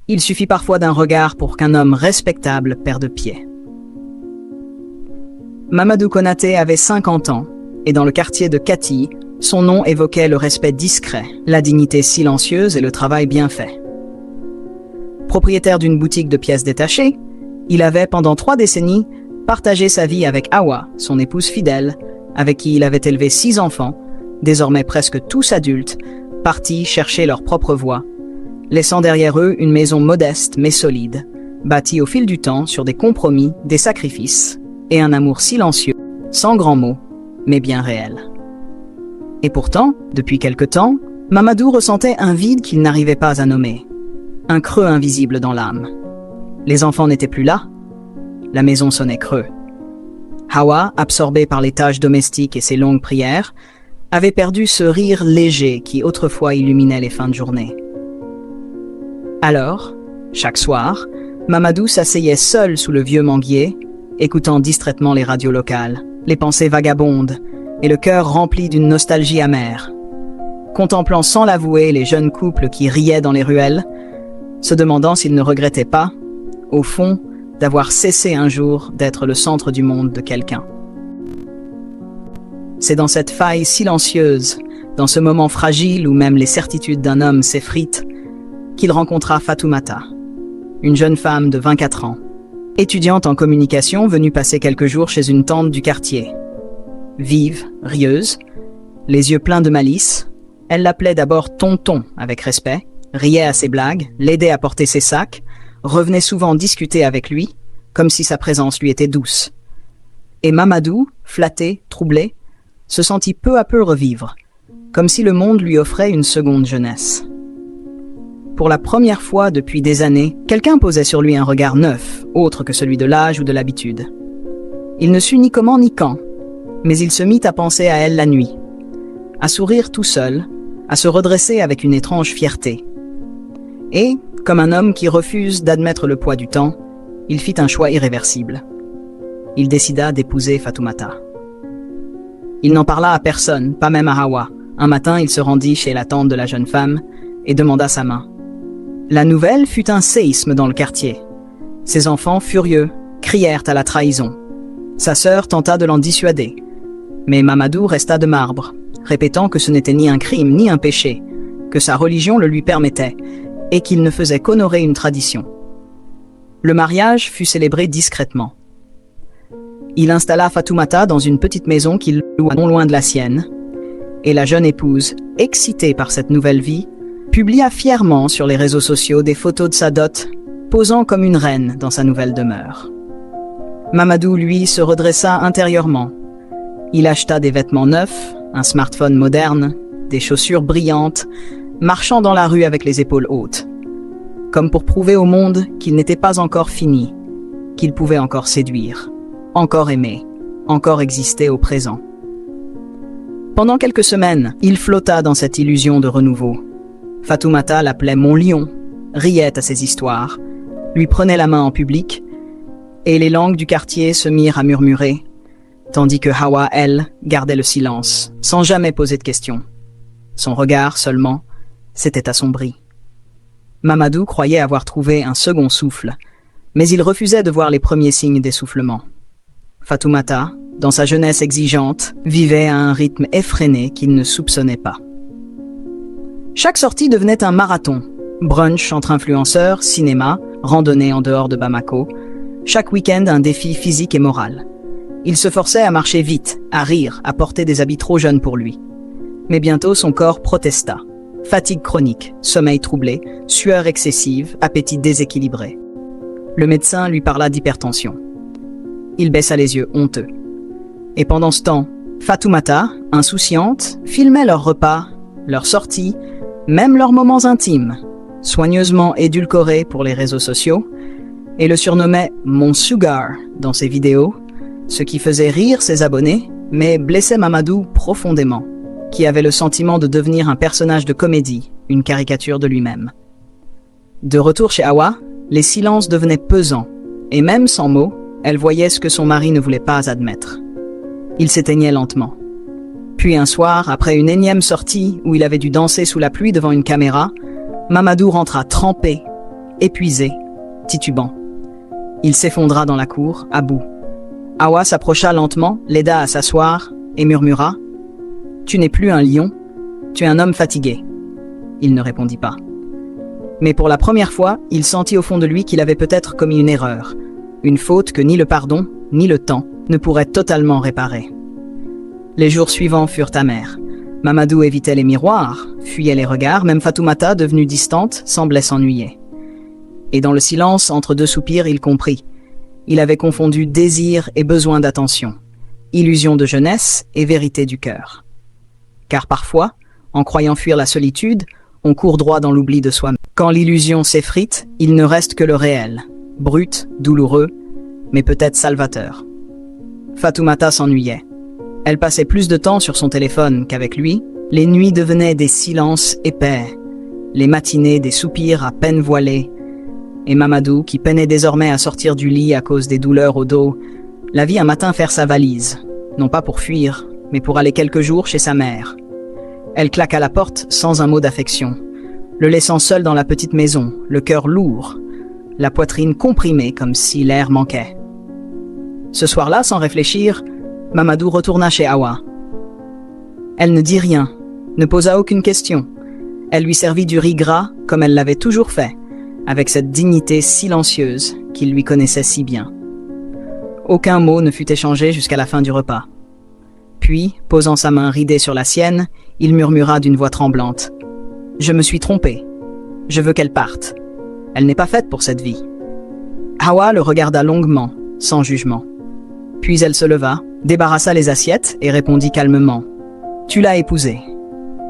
Il suffit parfois d'un regard pour qu'un homme respectable perde pied. Mamadou Konaté avait 50 ans, et dans le quartier de Kati, son nom évoquait le respect discret, la dignité silencieuse et le travail bien fait. Propriétaire d'une boutique de pièces détachées, il avait pendant 3 décennies partagé sa vie avec Hawa, son épouse fidèle, avec qui il avait élevé 6 enfants, désormais presque tous adultes, partis chercher leur propre voie, laissant derrière eux une maison modeste mais solide, bâtie au fil du temps sur des compromis, des sacrifices et un amour silencieux, sans grands mots, mais bien réel. Et pourtant, depuis quelque temps, Mamadou ressentait un vide qu'il n'arrivait pas à nommer, un creux invisible dans l'âme. Les enfants n'étaient plus là, la maison sonnait creux. Hawa, absorbée par les tâches domestiques et ses longues prières, avait perdu ce rire léger qui autrefois illuminait les fins de journée. Alors, chaque soir, Mamadou s'asseyait seul sous le vieux manguier, écoutant distraitement les radios locales, les pensées vagabondes et le cœur rempli d'une nostalgie amère. Contemplant sans l'avouer les jeunes couples qui riaient dans les ruelles, se demandant s'ils ne regrettaient pas, au fond, d'avoir cessé un jour d'être le centre du monde de quelqu'un. C'est dans cette faille silencieuse, dans ce moment fragile où même les certitudes d'un homme s'effritent, qu'il rencontra Fatoumata, une jeune femme de 24 ans, étudiante en communication venue passer quelques jours chez une tante du quartier. Vive, rieuse, les yeux pleins de malice, elle l'appelait d'abord tonton avec respect, riait à ses blagues, l'aidait à porter ses sacs, revenait souvent discuter avec lui, comme si sa présence lui était douce. Et Mamadou, flatté, troublé, se sentit peu à peu revivre, comme si le monde lui offrait une seconde jeunesse. Pour la première fois depuis des années, quelqu'un posait sur lui un regard neuf, autre que celui de l'âge ou de l'habitude. Il ne sut ni comment ni quand, mais il se mit à penser à elle la nuit, à sourire tout seul, à se redresser avec une étrange fierté. Et, comme un homme qui refuse d'admettre le poids du temps, il fit un choix irréversible. Il décida d'épouser Fatoumata. Il n'en parla à personne, pas même à Hawa. Un matin, il se rendit chez la tante de la jeune femme et demanda sa main. La nouvelle fut un séisme dans le quartier. Ses enfants, furieux, crièrent à la trahison. Sa sœur tenta de l'en dissuader. Mais Mamadou resta de marbre, répétant que ce n'était ni un crime ni un péché, que sa religion le lui permettait, et qu'il ne faisait qu'honorer une tradition. Le mariage fut célébré discrètement. Il installa Fatoumata dans une petite maison qu'il loua non loin de la sienne, et la jeune épouse, excitée par cette nouvelle vie, publia fièrement sur les réseaux sociaux des photos de sa dot, posant comme une reine dans sa nouvelle demeure. Mamadou, lui, se redressa intérieurement. Il acheta des vêtements neufs, un smartphone moderne, des chaussures brillantes, marchant dans la rue avec les épaules hautes, comme pour prouver au monde qu'il n'était pas encore fini, qu'il pouvait encore séduire, encore aimer, encore exister au présent. Pendant quelques semaines, il flotta dans cette illusion de renouveau. Fatoumata l'appelait « mon lion », riait à ses histoires, lui prenait la main en public, et les langues du quartier se mirent à murmurer, tandis que Hawa, elle, gardait le silence, sans jamais poser de questions. Son regard, seulement, s'était assombri. Mamadou croyait avoir trouvé un second souffle, mais il refusait de voir les premiers signes d'essoufflement. Fatoumata, dans sa jeunesse exigeante, vivait à un rythme effréné qu'il ne soupçonnait pas. Chaque sortie devenait un marathon. Brunch entre influenceurs, cinéma, randonnée en dehors de Bamako. Chaque week-end, un défi physique et moral. Il se forçait à marcher vite, à rire, à porter des habits trop jeunes pour lui. Mais bientôt, son corps protesta. Fatigue chronique, sommeil troublé, sueur excessive, appétit déséquilibré. Le médecin lui parla d'hypertension. Il baissa les yeux, honteux. Et pendant ce temps, Fatoumata, insouciante, filmait leurs repas, leurs sorties, même leurs moments intimes, soigneusement édulcorés pour les réseaux sociaux, et le surnommait « mon sugar » dans ses vidéos, ce qui faisait rire ses abonnés, mais blessait Mamadou profondément, qui avait le sentiment de devenir un personnage de comédie, une caricature de lui-même. De retour chez Hawa, les silences devenaient pesants, et même sans mots, elle voyait ce que son mari ne voulait pas admettre. Il s'éteignait lentement. Puis un soir, après une énième sortie où il avait dû danser sous la pluie devant une caméra, Mamadou rentra trempé, épuisé, titubant. Il s'effondra dans la cour, à bout. Hawa s'approcha lentement, l'aida à s'asseoir et murmura « Tu n'es plus un lion, tu es un homme fatigué. » Il ne répondit pas. Mais pour la première fois, il sentit au fond de lui qu'il avait peut-être commis une erreur, une faute que ni le pardon, ni le temps ne pourraient totalement réparer. Les jours suivants furent amers. Mamadou évitait les miroirs, fuyait les regards, même Fatoumata, devenue distante, semblait s'ennuyer. Et dans le silence, entre deux soupirs, il comprit. Il avait confondu désir et besoin d'attention, illusion de jeunesse et vérité du cœur. Car parfois, en croyant fuir la solitude, on court droit dans l'oubli de soi-même. Quand l'illusion s'effrite, il ne reste que le réel, brut, douloureux, mais peut-être salvateur. Fatoumata s'ennuyait. Elle passait plus de temps sur son téléphone qu'avec lui. Les nuits devenaient des silences épais, les matinées des soupirs à peine voilés. Et Mamadou, qui peinait désormais à sortir du lit à cause des douleurs au dos, la vit un matin faire sa valise, non pas pour fuir, mais pour aller quelques jours chez sa mère. Elle claqua la porte sans un mot d'affection, le laissant seul dans la petite maison, le cœur lourd, la poitrine comprimée comme si l'air manquait. Ce soir-là, sans réfléchir, Mamadou retourna chez Hawa. Elle ne dit rien, ne posa aucune question. Elle lui servit du riz gras comme elle l'avait toujours fait, avec cette dignité silencieuse qu'il lui connaissait si bien. Aucun mot ne fut échangé jusqu'à la fin du repas. Puis, posant sa main ridée sur la sienne, il murmura d'une voix tremblante. « Je me suis trompé. Je veux qu'elle parte. Elle n'est pas faite pour cette vie. » Hawa le regarda longuement, sans jugement. Puis elle se leva, débarrassa les assiettes et répondit calmement. « Tu l'as épousée.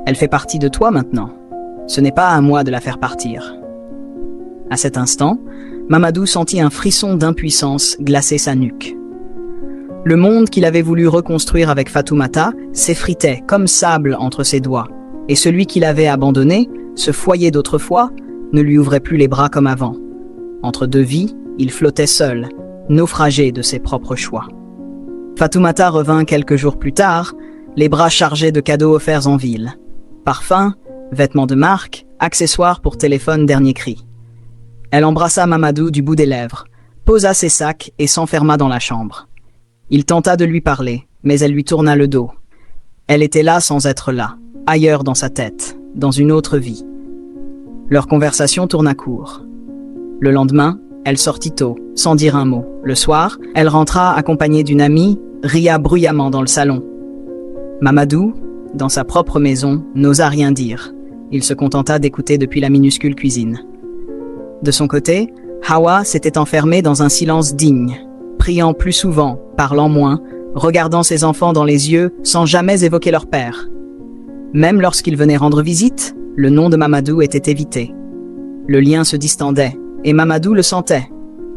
Elle fait partie de toi maintenant. Ce n'est pas à moi de la faire partir. » À cet instant, Mamadou sentit un frisson d'impuissance glacer sa nuque. Le monde qu'il avait voulu reconstruire avec Fatoumata s'effritait comme sable entre ses doigts, et celui qu'il avait abandonné, ce foyer d'autrefois, ne lui ouvrait plus les bras comme avant. Entre deux vies, il flottait seul, naufragé de ses propres choix. Fatoumata revint quelques jours plus tard, les bras chargés de cadeaux offerts en ville. Parfums, vêtements de marque, accessoires pour téléphone dernier cri. Elle embrassa Mamadou du bout des lèvres, posa ses sacs et s'enferma dans la chambre. Il tenta de lui parler, mais elle lui tourna le dos. Elle était là sans être là, ailleurs dans sa tête, dans une autre vie. Leur conversation tourna court. Le lendemain, elle sortit tôt, sans dire un mot. Le soir, elle rentra accompagnée d'une amie, ria bruyamment dans le salon. Mamadou, dans sa propre maison, n'osa rien dire. Il se contenta d'écouter depuis la minuscule cuisine. De son côté, Hawa s'était enfermée dans un silence digne, priant plus souvent, parlant moins, regardant ses enfants dans les yeux sans jamais évoquer leur père. Même lorsqu'il venait rendre visite, le nom de Mamadou était évité. Le lien se distendait, et Mamadou le sentait.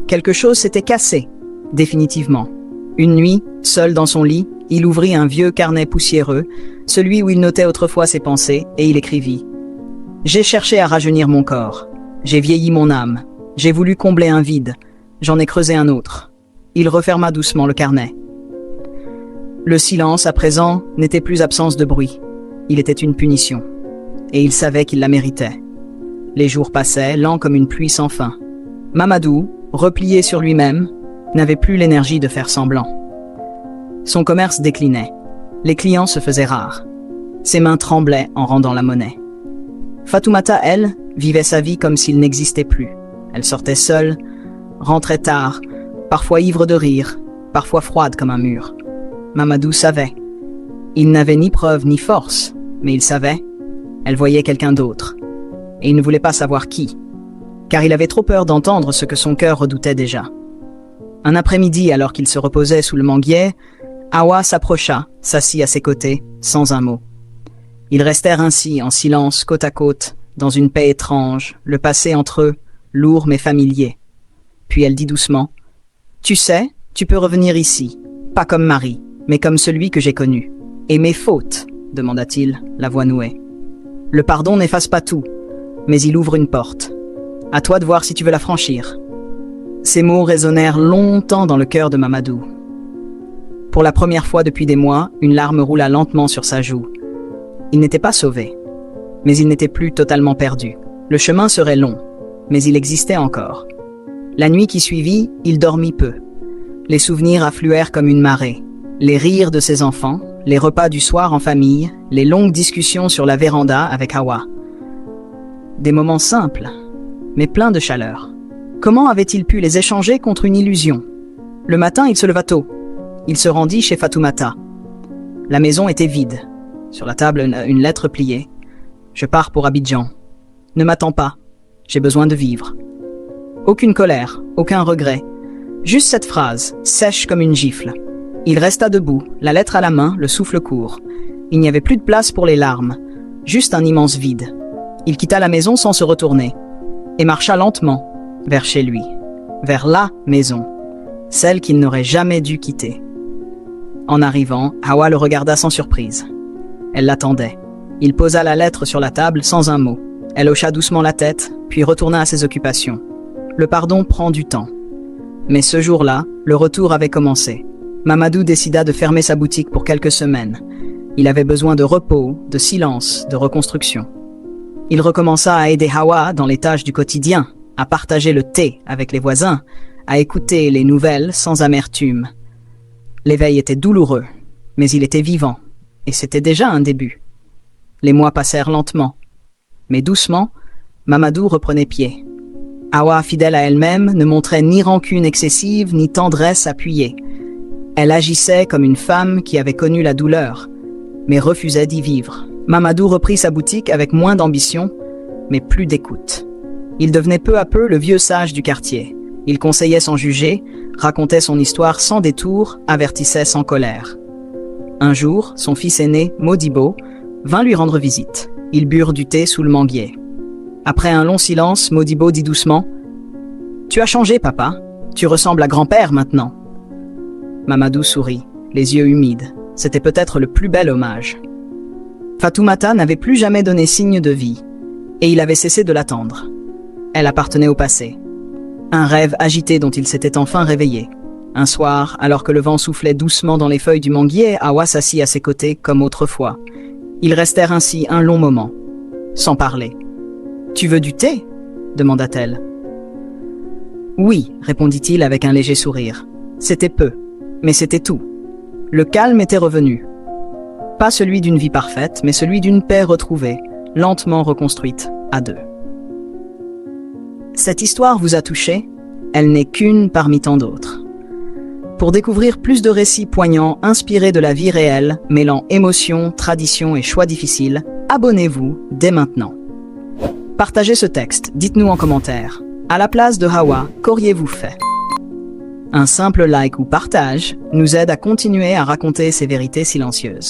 Quelque chose s'était cassé, définitivement. Une nuit, seul dans son lit, il ouvrit un vieux carnet poussiéreux, celui où il notait autrefois ses pensées, et il écrivit « J'ai cherché à rajeunir mon corps. J'ai vieilli mon âme. J'ai voulu combler un vide. J'en ai creusé un autre. » Il referma doucement le carnet. Le silence, à présent, n'était plus absence de bruit. Il était une punition. Et il savait qu'il la méritait. Les jours passaient, lents comme une pluie sans fin. Mamadou, replié sur lui-même, n'avait plus l'énergie de faire semblant. Son commerce déclinait. Les clients se faisaient rares. Ses mains tremblaient en rendant la monnaie. Fatoumata, elle, vivait sa vie comme s'il n'existait plus. Elle sortait seule, rentrait tard, parfois ivre de rire, parfois froide comme un mur. Mamadou savait. Il n'avait ni preuve ni force, mais il savait. Elle voyait quelqu'un d'autre. Et il ne voulait pas savoir qui, car il avait trop peur d'entendre ce que son cœur redoutait déjà. Un après-midi, alors qu'il se reposait sous le manguier, Hawa s'approcha, s'assit à ses côtés, sans un mot. Ils restèrent ainsi, en silence, côte à côte, dans une paix étrange, le passé entre eux, lourd mais familier. Puis elle dit doucement, « Tu sais, tu peux revenir ici, pas comme Marie, mais comme celui que j'ai connu. Et mes fautes, demanda-t-il, la voix nouée. Le pardon n'efface pas tout, mais il ouvre une porte. À toi de voir si tu veux la franchir. » Ces mots résonnèrent longtemps dans le cœur de Mamadou. Pour la première fois depuis des mois, une larme roula lentement sur sa joue. Il n'était pas sauvé, mais il n'était plus totalement perdu. Le chemin serait long, mais il existait encore. La nuit qui suivit, il dormit peu. Les souvenirs affluèrent comme une marée. Les rires de ses enfants, les repas du soir en famille, les longues discussions sur la véranda avec Hawa. Des moments simples, mais pleins de chaleur. Comment avait-il pu les échanger contre une illusion? Le matin, il se leva tôt. Il se rendit chez Fatoumata. La maison était vide. Sur la table, une lettre pliée. « Je pars pour Abidjan. Ne m'attends pas. J'ai besoin de vivre. » Aucune colère, aucun regret. Juste cette phrase, sèche comme une gifle. Il resta debout, la lettre à la main, le souffle court. Il n'y avait plus de place pour les larmes, juste un immense vide. Il quitta la maison sans se retourner et marcha lentement vers chez lui, vers la maison, celle qu'il n'aurait jamais dû quitter. En arrivant, Hawa le regarda sans surprise. Elle l'attendait. Il posa la lettre sur la table sans un mot. Elle hocha doucement la tête, puis retourna à ses occupations. Le pardon prend du temps. Mais ce jour-là, le retour avait commencé. Mamadou décida de fermer sa boutique pour quelques semaines. Il avait besoin de repos, de silence, de reconstruction. Il recommença à aider Hawa dans les tâches du quotidien, à partager le thé avec les voisins, à écouter les nouvelles sans amertume. L'éveil était douloureux, mais il était vivant, et c'était déjà un début. Les mois passèrent lentement, mais doucement, Mamadou reprenait pied. Hawa, fidèle à elle-même, ne montrait ni rancune excessive, ni tendresse appuyée. Elle agissait comme une femme qui avait connu la douleur, mais refusait d'y vivre. Mamadou reprit sa boutique avec moins d'ambition, mais plus d'écoute. Il devenait peu à peu le vieux sage du quartier. Il conseillait sans juger, racontait son histoire sans détour, avertissait sans colère. Un jour, son fils aîné, Modibo, vint lui rendre visite. Ils burent du thé sous le manguier. Après un long silence, Modibo dit doucement « Tu as changé, papa. Tu ressembles à grand-père maintenant. » Mamadou sourit, les yeux humides. C'était peut-être le plus bel hommage. Fatoumata n'avait plus jamais donné signe de vie, et il avait cessé de l'attendre. Elle appartenait au passé. Un rêve agité dont il s'était enfin réveillé. Un soir, alors que le vent soufflait doucement dans les feuilles du manguier, Hawa s'assit à ses côtés comme autrefois. Ils restèrent ainsi un long moment, sans parler. « Tu veux du thé ?» demanda-t-elle. « Oui, » répondit-il avec un léger sourire. C'était peu, mais c'était tout. Le calme était revenu. Pas celui d'une vie parfaite, mais celui d'une paix retrouvée, lentement reconstruite à deux. Cette histoire vous a touché? Elle n'est qu'une parmi tant d'autres. Pour découvrir plus de récits poignants inspirés de la vie réelle, mêlant émotion, tradition et choix difficiles, abonnez-vous dès maintenant. Partagez ce texte, dites-nous en commentaire. À la place de Hawa, qu'auriez-vous fait? Un simple like ou partage nous aide à continuer à raconter ces vérités silencieuses.